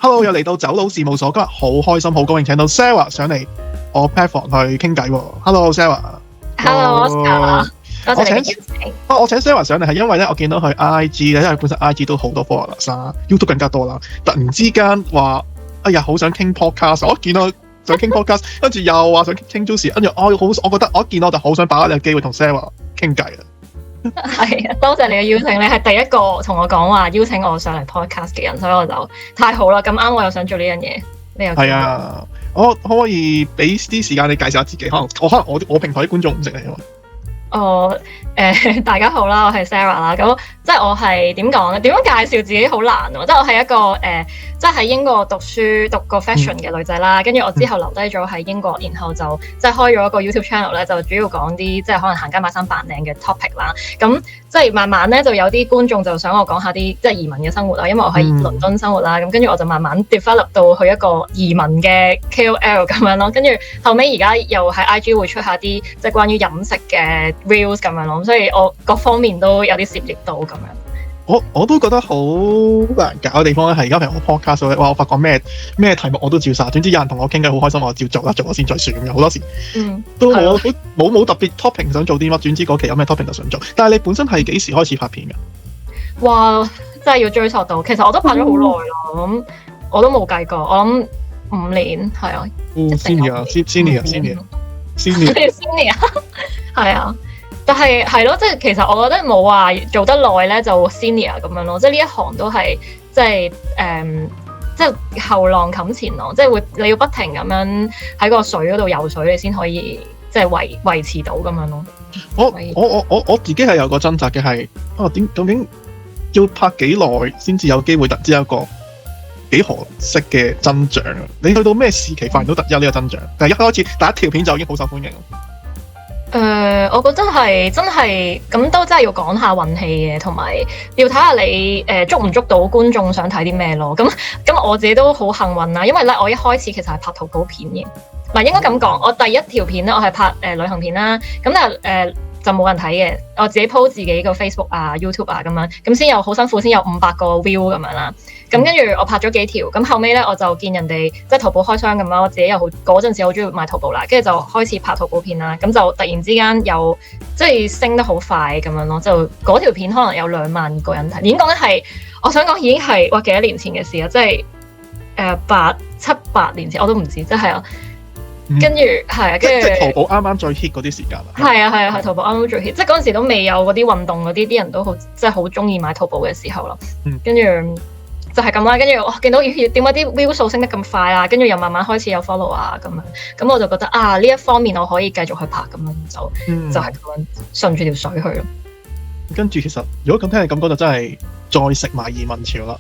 Hello，又嚟到走佬事務所，今日好開心，好高興請到 Sarah 上嚟我 platform 去傾偈喎。Hello，Sarah。Hello，Oscar。多謝你嘅邀請。我請 Sarah 上嚟係因為咧，我見到佢 IG 咧，因為本身 IG 都好多 followers 啦，YouTube 更加多啦。突然之間話，哎呀，好想傾 podcast，我見到想傾 podcast，跟住又話想傾 Juicy， 跟住我覺得我一見到我就好想把握呢個機會同 Sarah 傾偈啦。係啊，多謝你嘅邀請，你係第一個同我講話邀請我上嚟 podcast 嘅人，所以我就太好啦。咁啱我又想做呢樣嘢，你又係啊，我可唔可以俾啲時間你介紹下自己？可能我平台啲觀眾唔識你啊嘛。大家好啦，我係 Sarah 啦。咁即係我係點講咧？點樣介紹自己好難喎？即係我係一個即係喺英國讀過 fashion 嘅女仔啦。跟住我之後留低咗喺英國，然後就即係開咗一個 YouTube channel 咧，就主要講啲即係可能行街買衫扮靚嘅 topic 啦。咁即係慢慢咧就有啲觀眾就想我講下啲即係移民嘅生活啦，因為我喺倫敦生活啦。咁跟住我就慢慢 develop 到去一個移民嘅 KOL 咁樣咯。跟住後尾而家又喺 IG 會出下啲即係關於飲食嘅 reels 咁樣咯。所以我各方面都有啲涉獵到咁樣。我都覺得好難搞嘅地方咧，係而家譬如我 podcast 咧，哇！我發覺咩題目我都照晒，總之有人同我傾偈好開心，我就照做啦，做咗先再算嘅。好多時都冇特別 topic 想做啲乜，總之嗰期有咩 topic 就想做。但係你本身係幾時開始拍片嘅？哇！真係要追溯到，其實我都拍咗好耐啦，咁我都冇計過，我諗5年係啊。Senior 係啊。但係係咯，即係其實我覺得冇話做得耐咧就 senior 咁樣咯，即係呢一行都係即係即係後浪冚前浪，即係你要不停咁樣喺個水嗰度游水，你先可以即係維持到咁樣咯。我自己係有個掙扎嘅係究竟要拍幾耐先至有機會突然之間有個幾何式嘅增長啊？你去到咩時期發現到突然有呢個增長？但係一開始第一條片就已經好受歡迎。我覺得係真係咁都真係要講下運氣嘅，同埋要睇下你捉唔捉到觀眾想睇啲咩咯。咁我自己都好幸運啦，因為咧我一開始其實係拍淘寶片嘅，唔係應該咁講。我第一條片咧我係拍旅行片啦，咁但係就冇人睇嘅，我自己 po 自己個 Facebook 啊 YouTube 啊咁樣，咁先有好辛苦先有500個 view 咁樣啦。咁跟住我拍咗幾條，咁後尾咧我就見人哋即係淘寶開箱咁啦，我自己又好嗰陣時好中意買淘寶啦，跟住就開始拍淘寶片啦。咁就突然之間又即係升得好快咁樣咯，就嗰條片可能有2萬個人睇。已經講緊係，我想講已經係幾多年前嘅事啊，即係7、8年前我都唔知，即係啊。跟住係啊，跟住即係淘寶啱啱最 hit 嗰啲時間啦。係啊，淘寶啱啱最 hit，即係嗰陣時都未有嗰啲運動嗰啲人都好即係好中意買淘寶嘅時候咯。跟住就係咁啦。跟住我見到點解啲 view 數升得咁快啦，跟住又慢慢開始有 follow 啊咁樣，咁我就覺得呢一方面我可以繼續去拍咁樣，就係咁樣順住條水去咯。跟住其實如果咁聽你咁講，就真係再食埋移民潮啦。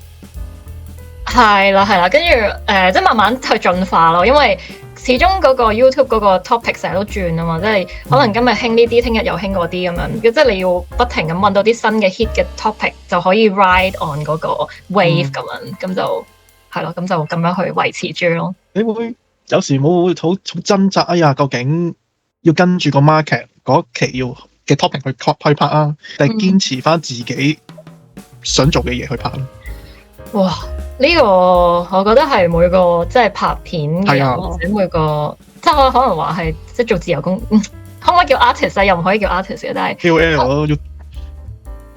係啦，跟住即係慢慢去進化咯，因為始終嗰個 YouTube 嗰個 topic 成日都轉啊嘛，即係可能今日興呢啲，聽日又興嗰啲咁樣，即係你要不停咁揾到啲新嘅 hit 嘅 topic，就可以 ride on 嗰個 wave 咁樣，咁就係咯，咁就咁樣去維持住咯。你會有時冇好掙扎？哎呀，究竟要跟住個 market 嗰期要嘅 topic 去拍啊，定係堅持翻自己想做嘅嘢去拍咧？哇！呢個我覺得係每個即係拍片嘅人，或者每個即係可能話係即係做自由工，可唔可以叫 artist 啊？又唔可以叫 artist 嘅，但係 KOL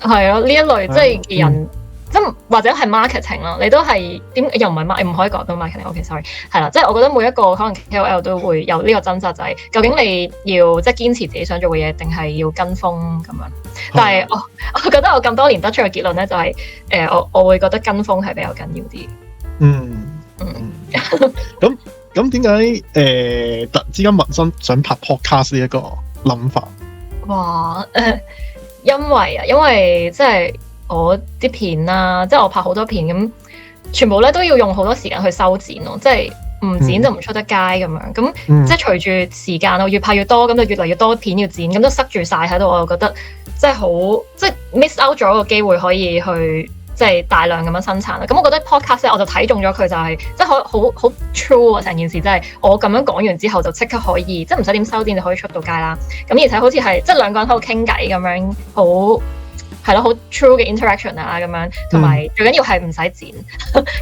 係咯，呢一類即係嘅人，即或者係 marketing 咯。你都係點又唔係唔可以講到 marketing？OK，sorry，係啦，即係我覺得每一個可能 KOL 都會有呢個掙扎，就係究竟你要即係堅持自己想做嘅嘢，定係要跟風咁樣？但係我覺得我咁多年得出嘅結論咧，就係我會覺得跟風係比較緊要啲。咁點解突然之間萌生想拍 podcast 呢一個諗法？哇！因為即係我啲片啦，即係我拍好多片咁，全部咧都要用好多時間去修剪咯，即係唔剪就唔出得街咁樣。咁即係隨住時間我越拍越多，咁就越嚟越多片要剪，咁都塞住晒喺度，我就覺得即係 miss out 咗個機會可以去即係大量咁樣生產啦。咁我覺得 podcast 咧，我就睇中咗佢就係即係好 true 啊！成件事即係我咁樣講完之後就即刻可以，即係唔使點修剪就可以出到街啦。咁而且好似係即係兩個人喺度傾偈咁樣，好係咯好 true 嘅 interaction 啊咁樣，同埋最緊要係唔使剪，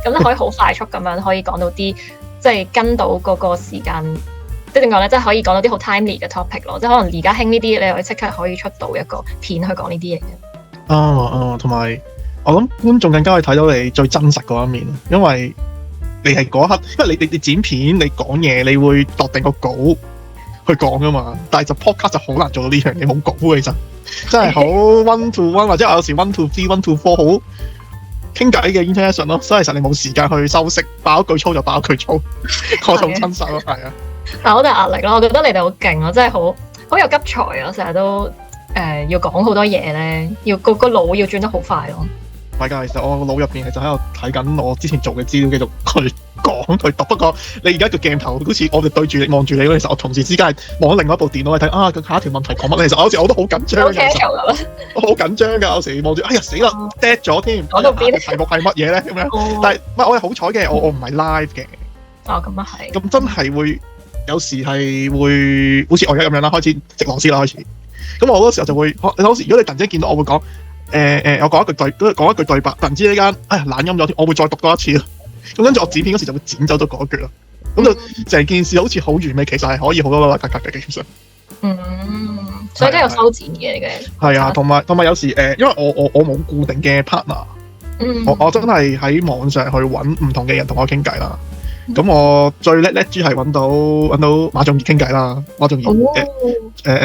咁就可以好快速咁樣可以講到啲即係跟到嗰個時間，即係點講咧，即係可以講到啲好 timely 嘅 topic 咯，即係可能而家興呢啲，你可以即刻可以出到一個片去講呢啲嘢嘅。同埋我諗觀眾更加可以睇到你最真實嗰一面，因為你係嗰一刻，因為你剪片你講嘢，你會度定個稿去講噶嘛，但係就 podcast 就好難做到呢樣嘢，冇稿其實真係好 one to one 或者有時 one to three、one to four 好傾偈嘅 interaction 咯，所以其實你冇時間去修飾，爆一句粗就爆一句粗，嗰種真實咯，係啊。但係好大壓力咯，我覺得你哋好勁咯，真係好有急才啊！成日都要講好多嘢咧，要個腦要轉得好快咯。唔係㗎，其實我個腦入邊其實喺度睇緊我之前做嘅資料，繼續去講去讀。不過你而家個鏡頭好似我哋對住你望住你，其實我同事之間係望緊另外一部電腦去睇佢下一條問題講乜。其實有時我都好緊張嘅，我好緊張㗎。有時望住，哎呀死啦 dead 咗添。講到邊？題目係乜嘢咧？咁樣，但係唔係我係好彩嘅，我唔係 live 嘅。咁啊係。咁真係會有時係會好似我而家咁樣啦，開始直螺絲啦開始。咁我好多時候就會，有時如果你突然之間見到我會講。我講一句對白，突然之間，哎呀懶音咗添，我會再讀多一次咯。咁跟住我剪片嗰時就會剪走咗嗰一句咯。咁就成件事好似好完美，其實係可以好多咔咔嘅其實。所以都有修剪嘅你嘅。係啊，同埋有時因為我冇固定嘅 partner，我真係喺網上去揾唔同嘅人同我傾偈啦。咁我最叻豬係揾到馬仲儀傾偈啦，馬仲儀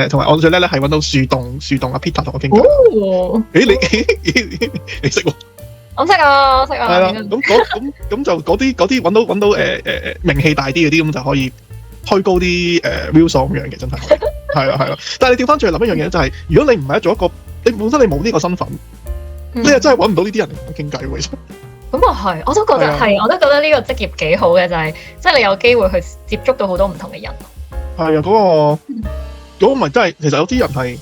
同埋我最叻係揾到樹洞阿 Peter 同我傾偈。你識喎？我識啊，係啦，咁就嗰啲揾到名氣大啲嗰啲咁就可以推高啲view 數咁樣嘅，真係係啦。但係你調翻轉嚟諗一樣嘢就係，如果你唔係做一個你本身你冇呢個身份，你係真係揾唔到呢啲人嚟同我傾偈喎，其實。咁啊係，我都覺得係，我都覺得呢個職業幾好嘅，就係即係你有機會去接觸到好多唔同嘅人。係啊，嗰個咪真係，其實有啲人係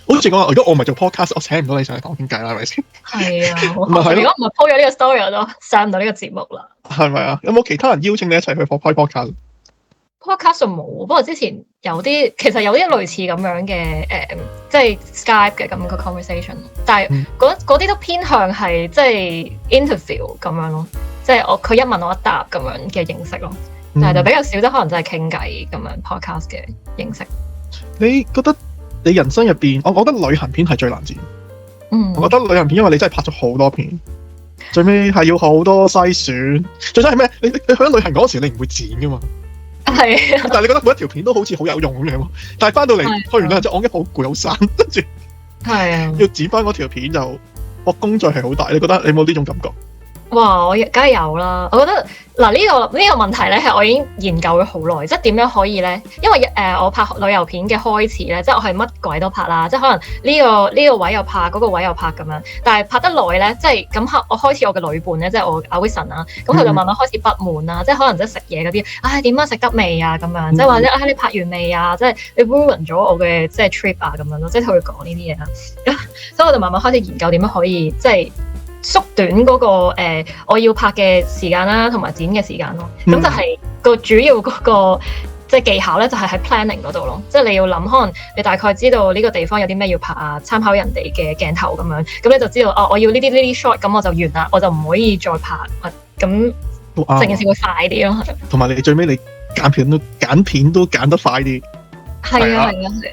好似講話，如果我唔係做 podcast，我請唔到你上嚟同我傾偈啦，係咪先？係啊，如果唔係 po 咗呢個 story，我都上唔到呢個節目啦。係咪啊？有冇其他人邀請你一齊去開 podcast？podcast 冇，不過之前其實有啲類似咁樣嘅即係 Skype 嘅咁個 conversation， 但係嗰啲都偏向係即係 interview 咁樣咯，即係佢一問我一答咁樣嘅形式咯，但係就比較少得可能真係傾偈咁樣 podcast 嘅形式。你覺得你人生入邊，我覺得旅行片係最難剪。我覺得旅行片因為你真係拍咗好多片，最尾係要好多篩選，最憎係咩？你去咗旅行嗰時你唔會剪噶嘛。係啊，但係你覺得每一條片都好似好有用咁樣，但係翻到嚟去完啦，即係我已經好攰好散，跟住係啊，要剪翻嗰條片就工序係好大。你覺得你有冇呢種感覺？哇！我梗係有啦。我覺得嗱呢個問題咧係我已經研究咗好耐，即係點樣可以咧？因為我拍旅遊片嘅開始咧，即係我係乜鬼都拍啦，即係可能呢個位又拍，嗰個位又拍咁樣。但係拍得耐咧，即係咁我開始我嘅旅伴咧，即係我阿 Wilson 啦，咁佢就慢慢開始不滿啦，即係可能即係食嘢嗰啲，點樣食得未啊咁樣，即係或者你拍完未啊？即係你 ruin 咗我嘅即係 trip 啊咁樣咯，即係同佢講呢啲嘢啦。所以我就慢慢開始研究點樣可以即係縮短嗰個我要拍嘅時間啦，同埋剪嘅時間咯。咁就係個主要嗰個即係技巧咧，就係喺 planning 嗰度咯。即係你要諗，可能你大概知道呢個地方有啲咩要拍啊，參考人哋嘅鏡頭咁樣，咁你就知道我要呢啲 shot，咁我就完啦，我就唔可以再拍。咁成件事會快啲咯。同埋你最尾你揀片都揀得快啲。係啊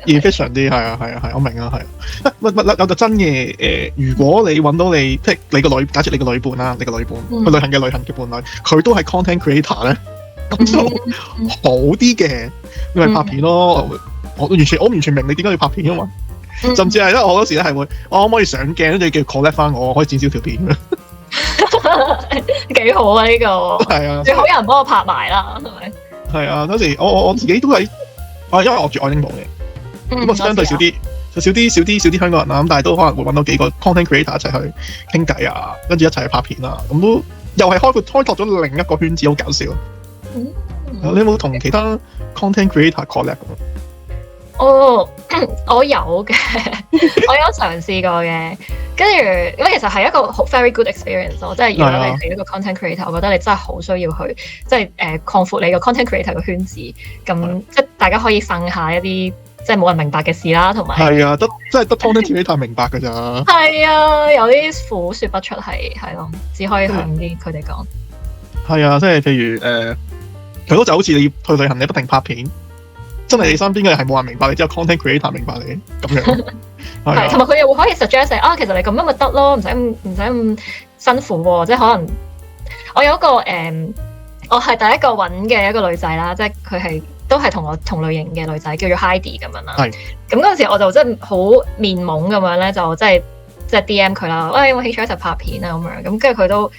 ，efficient 啲，係啊，我明啊，係。乜有就真嘅如果你揾到你即係你個假設你個女伴啦，你個女伴去旅行嘅伴侶，佢都係 content creator 咧，咁就好啲嘅，你咪拍片咯。我完全明你點解要拍片啊嘛。甚至係咧，我好多時咧係會，我可唔可以上鏡跟住叫 collect 翻我可以剪少條片幾好啊呢個。係啊，最好有人幫我拍埋啦，係咪？係啊，嗰時我自己都係。因為我住愛丁堡嘅，咁相對少啲香港人啦，咁但係都可能會揾到幾個 content creator 一齊去傾偈啊，跟住一齊去拍片啊，咁都又係開拓咗另一個圈子，好搞笑。你有冇同其他 content creator collab？我有嘅，我有嘗試過嘅，跟住因為其實係一個好 very good experience 咯，即係如果你係一個 content creator，我覺得你真係好需要去即係擴闊你個 content creator 嘅圈子，咁即係大家可以呻下一啲即係冇人明白嘅事啦，同埋係啊，真係得 content creator 明白㗎咋。係啊，有啲苦説不出係咯，只可以向啲佢哋講。係啊，即係譬如佢嗰就好似你去旅行，你不停拍片，真係你身邊嘅人係冇人明白你，只有 content creator 明白你咁樣。係，同埋佢又會可以 suggest 啊，其實你咁樣咪得咯，唔使咁辛苦喎。即係可能我有一個我係第一個揾嘅一個女仔啦，即係佢都係同我同類型嘅女仔，叫做 Heidi 咁樣啦。係。咁嗰陣時我就真係好面懵咁樣咧，就即係 DM 佢啦，喂，有冇興趣一齊拍片啊咁樣。咁跟住佢都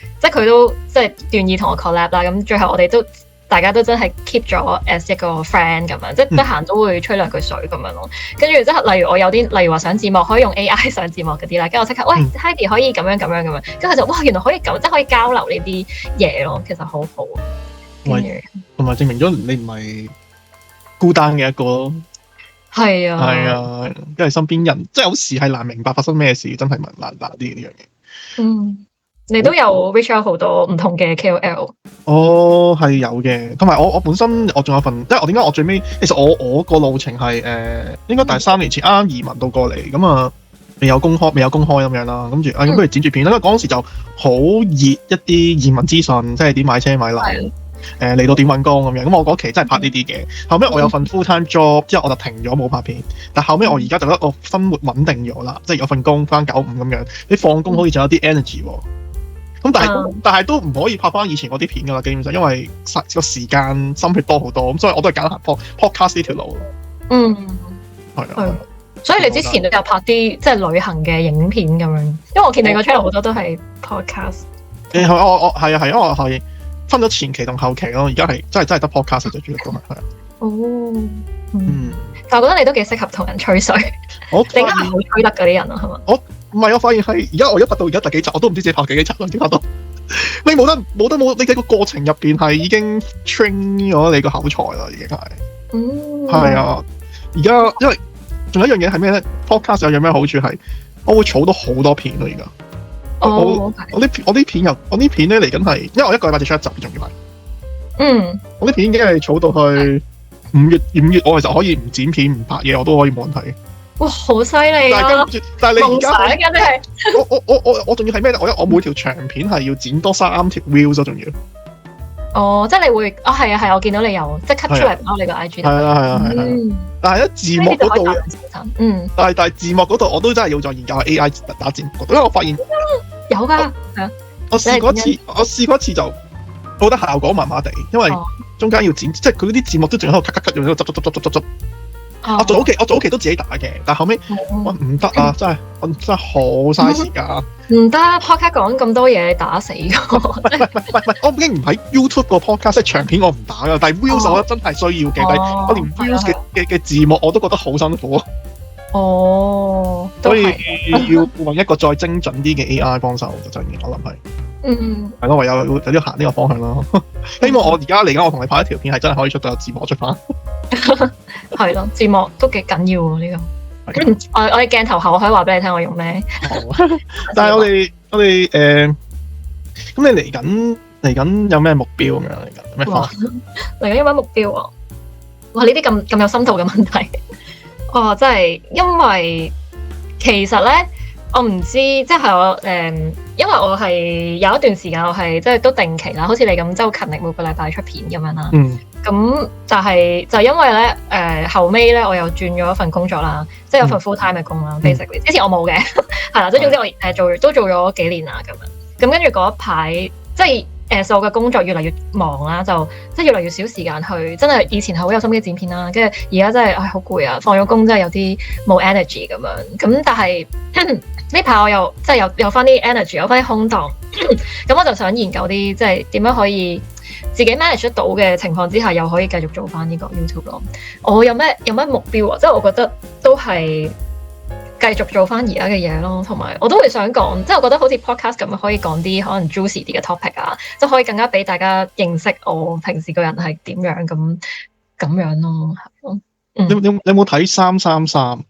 即係願意同我 collab 啦。咁最後我哋大家都真係 keep 咗 as 一個 friend 咁樣，即係得閒都會吹兩句水咁樣咯。跟住即係例如我有啲，例如話上字幕可以用 AI 上字幕嗰啲啦，跟住我即刻喂 Heidi 可以咁樣，跟住佢就哇原來可以咁，即係可以交流呢啲嘢咯，其實好好。同埋證明咗你唔係孤單嘅一個咯。係啊，係啊，因為身邊人即係有時係難明白發生咩事，真係難啲呢樣嘢。你都有 reach out 好多唔同嘅 KOL。我係有嘅，同埋我本身我仲有份，因為我點解我最尾其實我個路程係應該大3年前啱啱移民到過嚟，咁啊未有公開咁樣啦，跟住咁不如剪住片，因為嗰陣時就好熱一啲移民資訊，即係點買車買樓，嚟到點揾工咁樣，咁我嗰期真係拍呢啲嘅。後尾我有份 full time job，之後我就停咗冇拍片，但後尾我而家就覺得我生活穩定咗啦，即係有份工返9-5咁樣，你放工可以仲有啲 energy 喎。咁但係都唔可以拍翻以前嗰啲片噶啦，基本上因為個時間心血多好多，咁所以我都係揀行 podcast 呢條路。係啊。所以你之前都有拍啲即係旅行嘅影片咁樣，因為我見你個 channel 好多都係 podcast。我係啊，因為我係分咗前期同後期咯，而家係真係得 podcast 就主要都係。但我覺得你都幾適合同人吹水，你應該係好吹得嗰啲人啊，係嘛？唔係，我發現係而家我拍到而家第幾集，我都唔知自己拍幾集啦，點拍到？你冇得，你喺個過程入邊係已經 train 咗你個口才啦，已經係。係啊，而家因為仲有一樣嘢係咩咧 ？podcast 有樣咩好處係，我會儲到好多片咯，而家。我啲片咧嚟緊係，因為我一個禮拜就出一集，仲要係。我啲片已經係儲到去5月，我其實可以唔剪片唔拍嘢，我都可以冇人睇。哇，好犀利啊！但係你而家嘅你係我仲要係咩咧？我每條長片係要剪多3條 views 咯，仲要。即係你會係啊，我見到你有即刻出嚟包你個 IG。係啊。但係咧字幕嗰度，但係字幕嗰度我都真係要再研究下 AI 打字幕，因為我發現有㗎，係啊。我試過一次就覺得效果麻麻地，因為中間要剪，即係佢啲字幕都仲喺度咳，用喺度執。我早期都自己打嘅，但後尾唔得啊！真係好嘥時間。唔得 podcast 講咁多嘢，打死我。唔係，我已經唔喺 YouTube 個 podcast 即係長片我唔打噶，但係 views 我真係需要嘅。我連 views 嘅字幕我都覺得好辛苦。所以要揾一個再精準啲嘅 AI 幫手就真嘅，我諗係。係咯，唯有啲行呢個方向咯。希望我而家嚟緊，我同你拍一條片係真係可以出到有字幕出翻。係咯，字幕都幾緊要喎呢個。我哋鏡頭後我可以話俾你聽我用咩。但係我哋咁你嚟緊有咩目標咁樣嚟緊？有咩方向？嚟緊有咩目標啊？哇！呢啲咁有深度嘅問題。真係因為其實咧。我唔知，即係我因為我係有一段時間我係即係都定期啦，好似你咁，即係好勤力每個禮拜出片咁樣啦。咁但係就因為咧後尾咧我又轉咗一份工作啦，即係有份 full time 嘅工啦。basically 之前我冇嘅，係啦，即係總之我都做咗幾年啦咁樣。咁跟住嗰一排即係所有嘅工作越嚟越忙啦，就即係越嚟越少時間去，真係以前係好有心機剪片啦，跟住而家真係好攰啊，放咗工真係有啲冇 energy 咁樣。咁但係呢排我又即係有翻啲 energy， 有翻啲空檔，咁我就想研究啲即係點樣可以自己 manage 得到嘅情況之下，又可以繼續做翻呢個 YouTube 咯。我有咩目標啊？即係我覺得都係繼續做翻而家嘅嘢咯，同埋我都會想講，即係我覺得好似 podcast 咁樣可以講啲可能 juicy 啲嘅 topic 啊，即係可以更加俾大家認識我平時個人係點樣咁樣咯。你有冇睇333？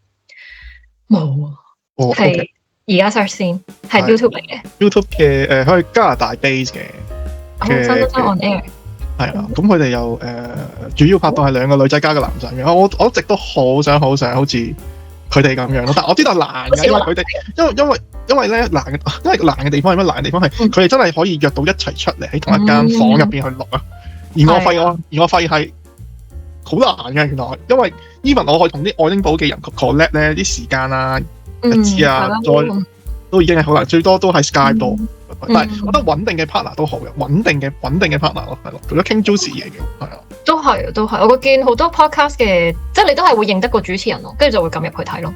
冇啊。係而家 search 先，係 YouTube 嚟嘅。YouTube 嘅佢係加拿大 base 嘅。333 on air。係啊，咁佢哋又主要拍檔係兩個女仔加個男仔嘅，我一直都好想好似佢哋咁樣咯，但係我知道難嘅，因為佢哋因為咧難嘅地方係咩？難嘅地方係佢哋真係可以約到一齊出嚟喺同一間房入邊去錄啊，而我發現係好難嘅原來，因為 even 我可以同啲愛丁堡嘅人 collect 咧啲時間啊、日子啊，再都已經係好難，最多都係 Skype 多。但係我覺得穩定嘅 partner 都好嘅，穩定嘅 partner 咯，係咯，做咗傾 juicy 嘢嘅，係啊，都係，我見好多 podcast 嘅，即係你都係會認得個主持人咯，跟住就會撳入去睇咯。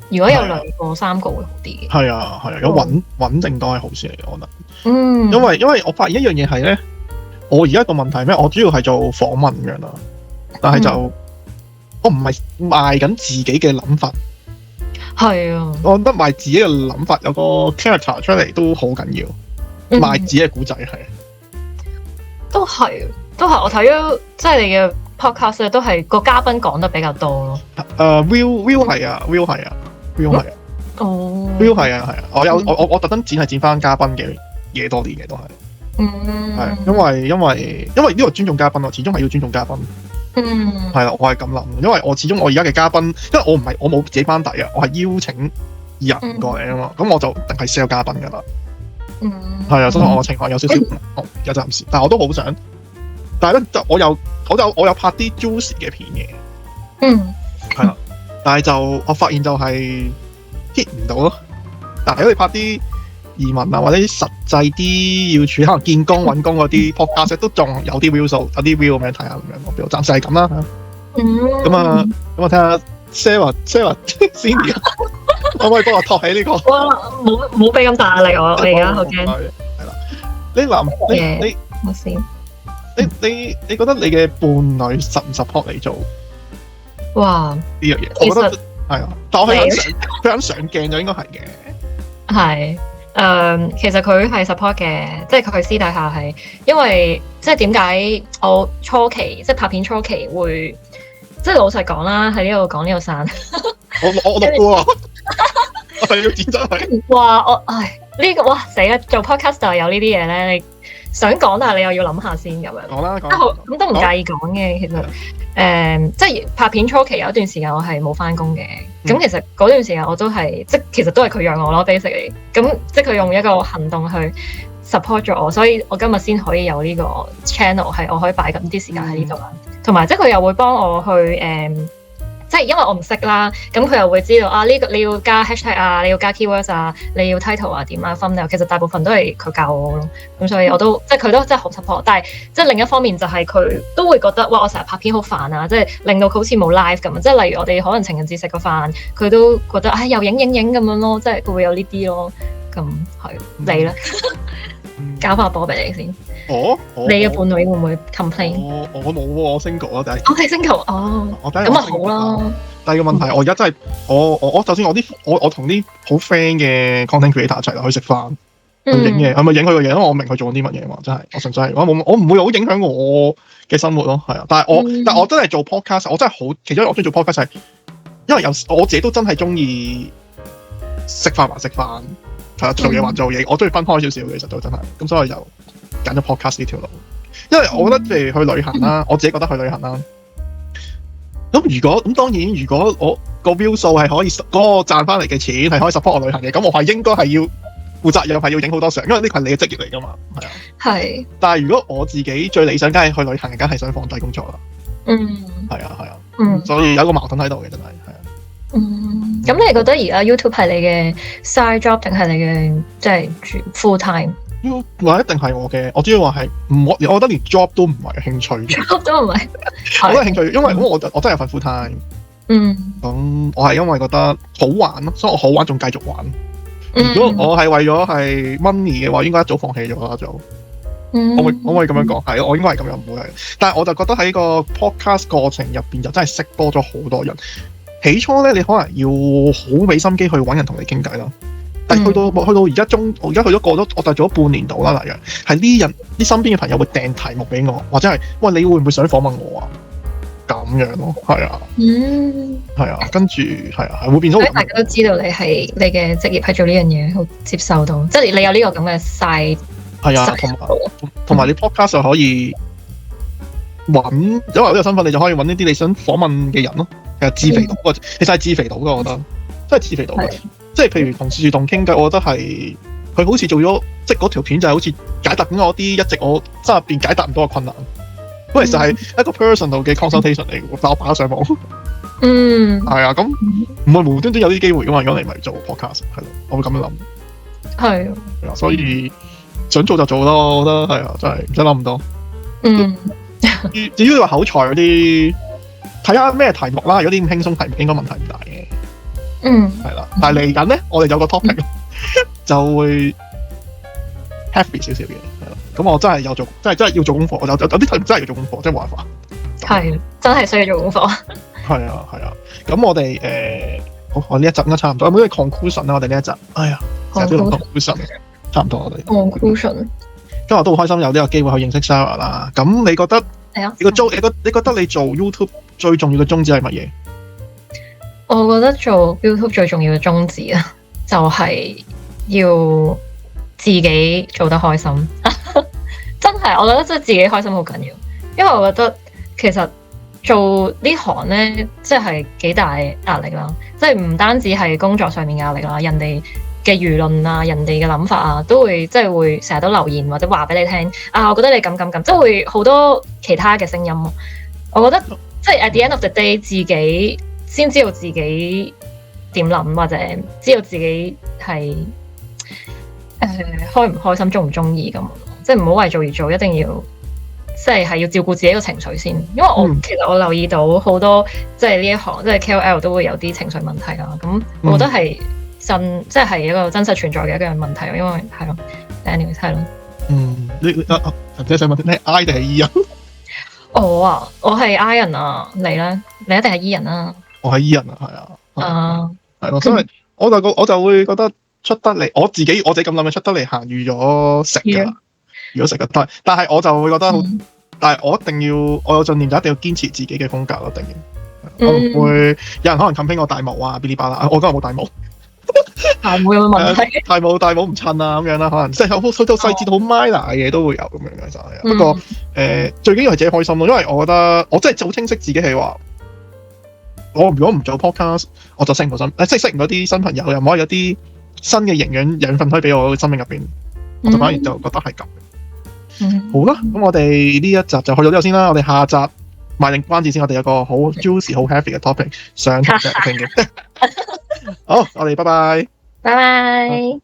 如果有2個、3個會好啲嘅。係啊，有穩定都係好事嚟嘅，我覺得。嗯，因為我發現一樣嘢係咧，我而家個問題咩？我主要係做訪問咁樣啦，但係就我唔係賣緊自己嘅諗法。係啊，我覺得賣自己嘅諗法有個 character 出嚟都好緊要，賣自己嘅故仔係。都係，我睇咗即係你嘅 podcast 咧，都係個嘉賓講得比較多咯。Will 係啊，Will 係啊。哦 Will 係啊，我特登剪翻嘉賓嘅嘢多啲嘅都係。係因為呢個尊重嘉賓，我始終係要尊重嘉賓。係啦，我係咁諗，因為我始終我而家嘅嘉賓，因為我冇自己班底啊，我係邀請人過嚟啊嘛，咁我就一定係 sell 嘉賓噶啦。係啊，所以我嘅情況有少少有暫時，但係我都好想，但係咧就我有拍啲 juicy 嘅片嘅。係啦，但係就我發現就係 hit 唔到咯。但係如果你拍啲移民啊，或者啲實際啲要處可能見工揾工嗰啲 podcast 都仲有啲 view 數，有啲 view 咁樣睇下咁樣，我暫時係咁啦。咁啊，睇下 Sarah Cindy 可唔可以幫我托起呢個？哇，冇俾咁大壓力我而家好驚。係啦，你覺得你嘅伴侶實唔 support 你做？哇！呢樣嘢，我覺得係啊，但我佢肯上鏡就應該係嘅。係。其實佢係 support 嘅，即係佢私底下係，因為即係點解我初期即係拍片初期會，即係老實講啦，喺呢度講呢度散。我錄過啊，我係要剪真係。哇！呢個哇死啦！做 podcast 就係有呢啲嘢咧，你想講但係你又要諗下先咁樣。講啦，咁都唔介意講嘅，其實。即係拍片初期有一段時間我係冇翻工嘅，咁其實嗰段時間我都係其實都係佢養我咯 basically， 咁即係佢用一個行動去 support 咗我，所以我今日先可以有呢個 channel 係我可以擺緊啲時間喺呢度啦，同埋即係佢又會幫我去即係因為我唔識啦，咁佢又會知道啊呢個你要加 hashtag 啊，你要加 keywords 啊，你要 title 啊點啊 thumbnail，其實大部分都係佢教我咯，咁所以我都即係佢都真係好 support， 但係即係另一方面就係佢都會覺得哇我成日拍片好煩啊，即係令到佢好似冇 live 咁，即係例如我哋可能情人節食個飯，佢都覺得又影咁樣咯，即係佢會有呢啲咯，咁係你咧交翻個波俾你先。你嘅伴侶會唔會 complain？ 我冇喎，我 single 咯，第一。我係 single，咁啊好啦。第二個問題，我而家真係我就算我同啲好 friend 嘅 content creator 一齊去食飯，去影嘢，係咪影佢個嘢？因為我明佢做緊啲乜嘢嘛，真係我純粹係我唔會好影響我嘅生活咯，係啊。但係我真係做 podcast，我真係好，其中我中意做 podcast 係因為我自己都真係中意食飯還食飯，做嘢還做嘢，我中意分開少少嘅，其實都真係咁，所以就揀咗 podcast 呢條路，因為我覺得譬如去旅行啦，我自己覺得去旅行啦。咁當然，如果我個 view 數係可以嗰個賺翻嚟嘅錢係可以 support 我旅行嘅，咁我係應該係要負責任，係要影好多相，因為呢個係你嘅職業嚟噶嘛，係啊。係。但係如果我自己最理想，梗係去旅行，梗係想放低工作啦。係啊。所以有一個矛盾喺度嘅，真係係啊。咁你覺得而家 YouTube 係你嘅 side job 定係你嘅即係 full time？話一定係我嘅，我主要話係我覺得連 job 都唔係興趣 ，job 都唔係，我覺得興趣，因為我真係有份 full time，咁我係因為覺得好玩咯，所以我好玩仲繼續玩。如果我係為咗係 money 嘅話，應該一早放棄咗啦就。我可唔可以咁樣講？係，我應該係咁樣，唔會係。但係我就覺得喺個 podcast 過程入邊就真係識多咗好多人。起初咧，你可能要好俾心機去揾人同你傾偈啦。但係去到而家我而家去咗我就做咗半年度啦，例如係啲身邊嘅朋友會掟題目俾我，或者係喂你會唔會想訪問我啊？咁樣咯，係啊，係啊，跟住係啊，會變咗。大家都知道你嘅職業係做呢樣嘢，好接受到，即係你有呢個咁嘅 side。係啊，同埋你 podcast 就可以因為呢個身份，你就可以揾呢啲你想訪問嘅人咯。其實自肥到嘅，其實係自肥到嘅，我覺得真係自肥到嘅。即係譬如同樹洞傾偈，我覺得係佢好似做咗，即係嗰條片就係好似解答緊我啲一直我心入邊解答唔到嘅困難。咁其實係一個 personal 嘅 consultation 嚟嘅，但我擺咗上網。係啊，咁唔會無端端有啲機會噶嘛？如果你唔係做 podcast，係咯，我會咁樣諗。係啊，所以想做就做咯，我覺得係啊，真係唔使諗咁多。至於你話口才嗰啲，睇下咩題目啦。如果啲咁輕鬆題目，應該問題唔大嘅。係啦。但係嚟緊咧，我哋有個 topic 就會 happy 少少嘅，係啦。咁我真係有做，真係要做功課。有啲題目真係要做功課，真係冇辦法。係，真係需要做功課。係啊。咁我哋我呢一集應該差唔多，有冇啲 conclusion 啦？我哋呢一集，哎呀，成日都講 conclusion， 差唔多我哋。conclusion。今日都好開心有呢個機會去認識 Sarah 啦。咁你覺得你覺得你做 YouTube 最重要嘅宗旨係乜嘢？我覺得做 YouTube 最重要嘅宗旨啊，就係要自己做得開心。真係，我覺得真係自己開心好緊要，因為我覺得其實做呢行咧，即係幾大壓力啦。即係唔單止係工作上面嘅壓力啦，人哋嘅輿論啊，人哋嘅諗法啊，都會即係會成日都留言或者話俾你聽啊。我覺得你咁，即係會好多其他嘅聲音。我覺得即係 at the end of the day， 自己先知道自己點諗，或者知道自己係開唔開心，中唔中意咁。即係唔好為做而做，一定要即係要照顧自己嘅情緒先。因為其實我留意到好多即係呢一行即係 KOL 都會有啲情緒問題啦。咁我覺得係即係一個真實存在嘅一個問題。因為係咯 ，anyway 係咯。你想問你係 I 定係 E 人？我係 I 人啊。你咧？你一定係 E 人啊？我係 E 人啊，係啊。係咯，所以我就會覺得出得嚟，我自己咁諗嘅，出得嚟行預咗食㗎。如果食得，但係我就會覺得好，但係我有信念就一定要堅持自己嘅風格咯，一定要。我唔會有人可能 complain 我大毛啊，嗶哩吧啦，我今日冇大毛。大毛有冇問題？大毛唔襯啊，咁樣啦，可能即係去到細節到好 minor 嘅嘢都會有咁樣嘅就係。不過最緊要係自己開心咯，因為我覺得我真係好清晰自己係話，我如果唔做 podcast， 我就識唔到啲新朋友，又唔可以有啲新嘅養分可以俾我生命入邊，我就反而就覺得係咁。好啦，咁我哋呢一集就去到呢度先啦。我哋下集賣定關子先，我哋有個好 juicy、好 happy 嘅 topic 想同大家傾嘅。好，我哋拜拜。拜拜。